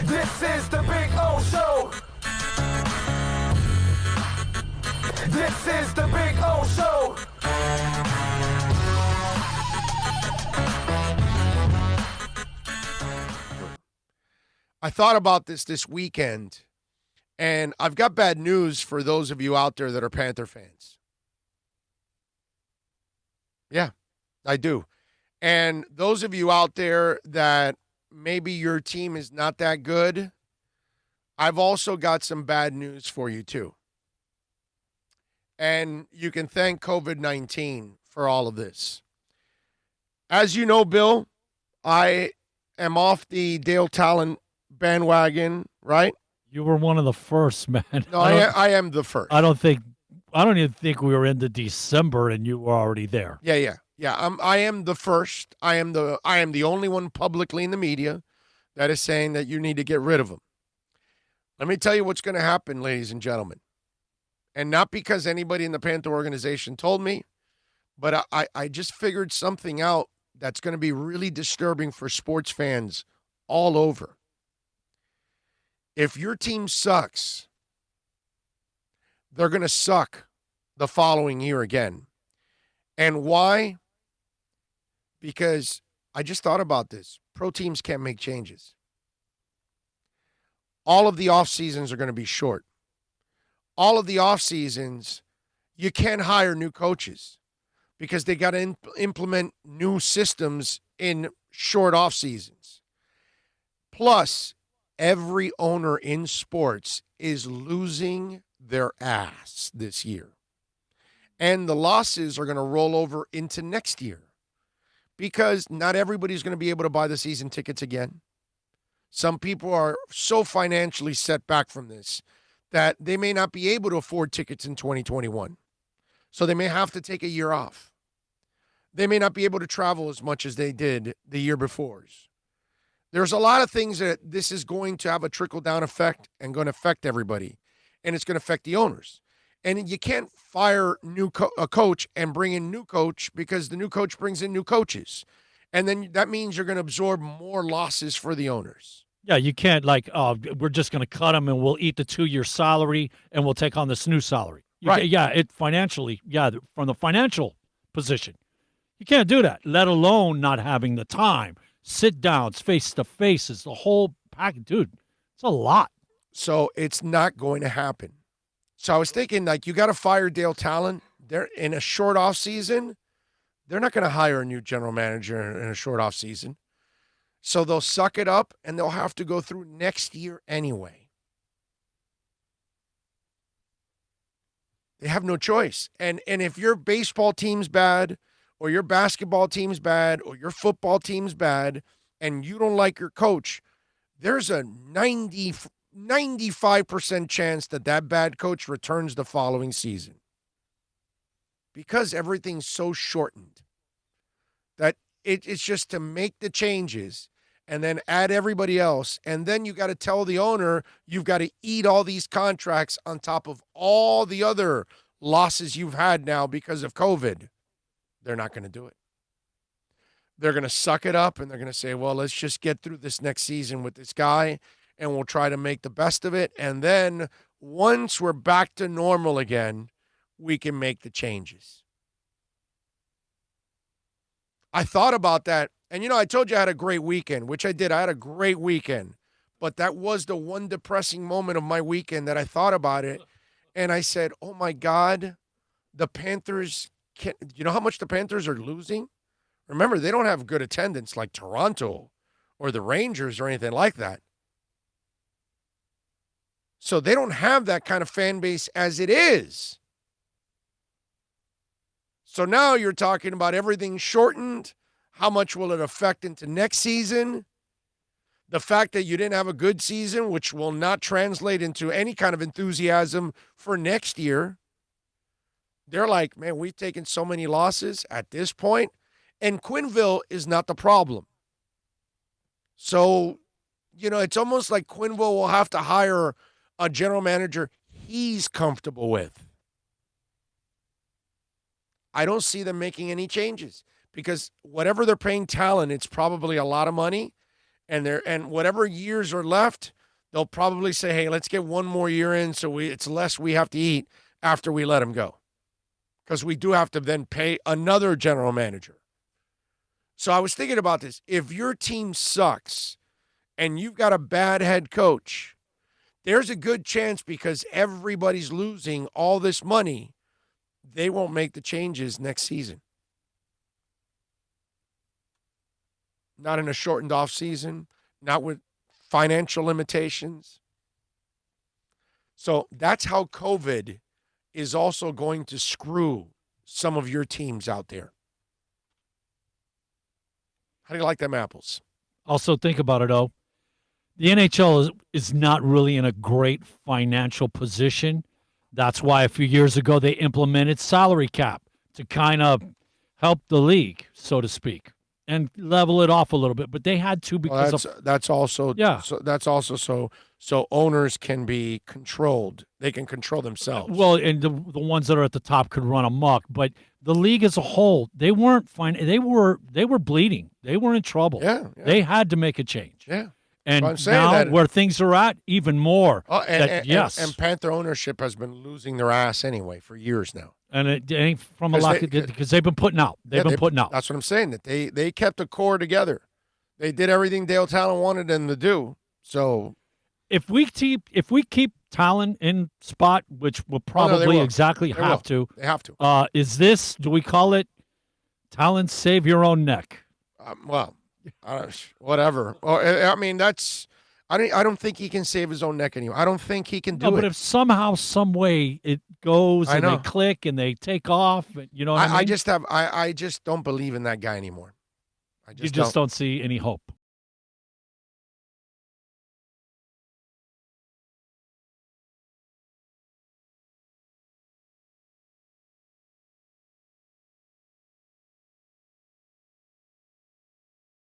This is the Big O Show. This is the Big O Show. I thought about this weekend, and I've got bad news for those of you out there that are Panther fans. Yeah, I do. And those of you out there that maybe your team is not that good, I've also got some bad news for you too. And you can thank COVID-19 for all of this. As you know, Bill, I am off the Dale Talon bandwagon, right? You were one of the first, man. No, I am the first. I don't even think we were into December and you were already there. Yeah. I am the first. I am the only one publicly in the media that is saying that you need to get rid of them. Let me tell you what's going to happen, ladies and gentlemen. And not because anybody in the Panther organization told me, but I just figured something out that's going to be really disturbing for sports fans all over. If your team sucks, they're going to suck the following year again. And why? Because I just thought about this. Pro teams can't make changes. All of the off seasons are going to be short. All of the off seasons, you can't hire new coaches because they got to implement new systems in short off seasons. Plus, every owner in sports is losing their ass this year. And the losses are going to roll over into next year because not everybody's going to be able to buy the season tickets again. Some people are so financially set back from this that they may not be able to afford tickets in 2021. So they may have to take a year off. They may not be able to travel as much as they did the year before. There's a lot of things that this is going to have a trickle-down effect and going to affect everybody. And it's going to affect the owners. And you can't fire a coach and bring in new coach because the new coach brings in new coaches. And then that means you're going to absorb more losses for the owners. Yeah, you can't we're just going to cut them and we'll eat the 2-year salary and we'll take on this new salary. Right. From the financial position. You can't do that, let alone not having the time. Sit downs, face-to-face, is the whole package. Dude, it's a lot. So it's not going to happen. So I was thinking, you got to fire Dale Talon. They're in a short off season. They're not going to hire a new general manager in a short off season. So they'll suck it up, and they'll have to go through next year anyway. They have no choice. And if your baseball team's bad, or your basketball team's bad, or your football team's bad, and you don't like your coach, there's a 95% chance that bad coach returns the following season. Because everything's so shortened that it's just to make the changes and then add everybody else. And then you got to tell the owner you've got to eat all these contracts on top of all the other losses you've had now because of COVID. They're not going to do it. They're going to suck it up and they're going to say, well, let's just get through this next season with this guy and we'll try to make the best of it. And then once we're back to normal again, we can make the changes. I thought about that. And, I told you I had a great weekend, which I did. I had a great weekend. But that was the one depressing moment of my weekend that I thought about it. And I said, oh, my God, the Panthers you know how much the Panthers are losing? Remember, they don't have good attendance like Toronto or the Rangers or anything like that. So they don't have that kind of fan base as it is. So now you're talking about everything shortened. How much will it affect into next season? The fact that you didn't have a good season, which will not translate into any kind of enthusiasm for next year. They're like, man, we've taken so many losses at this point, and Quenneville is not the problem. So, it's almost like Quenneville will have to hire a general manager he's comfortable with. I don't see them making any changes because whatever they're paying Talon, it's probably a lot of money, and whatever years are left, they'll probably say, hey, let's get one more year in so it's less we have to eat after we let him go. Because we do have to then pay another general manager. So I was thinking about this. If your team sucks and you've got a bad head coach, there's a good chance because everybody's losing all this money, they won't make the changes next season. Not in a shortened off season, not with financial limitations. So that's how COVID is also going to screw some of your teams out there. How do you like them apples? Also, think about it, though. The NHL is not really in a great financial position. That's why a few years ago they implemented salary cap to kind of help the league, so to speak, and level it off a little bit. But they had to because that's also so owners can be controlled. They can control themselves. Well, and the ones that are at the top could run amok. But the league as a whole, they weren't fine. They were bleeding. They were in trouble. Yeah. They had to make a change. Yeah. And now where things are at, even more. And Panther ownership has been losing their ass anyway for years now. And it ain't from a lot because they've been putting out. They've been putting out. That's what I'm saying. That they kept the core together. They did everything Dale Talon wanted them to do. So if we keep Talon in spot, which we'll probably exactly have to. They have to. Do we call it Talon save your own neck? Whatever. I mean, I don't think he can save his own neck anymore. I don't think he can do it. But if somehow, some way it goes and they click and they take off, you know what I mean? I just don't believe in that guy anymore. You just don't see any hope.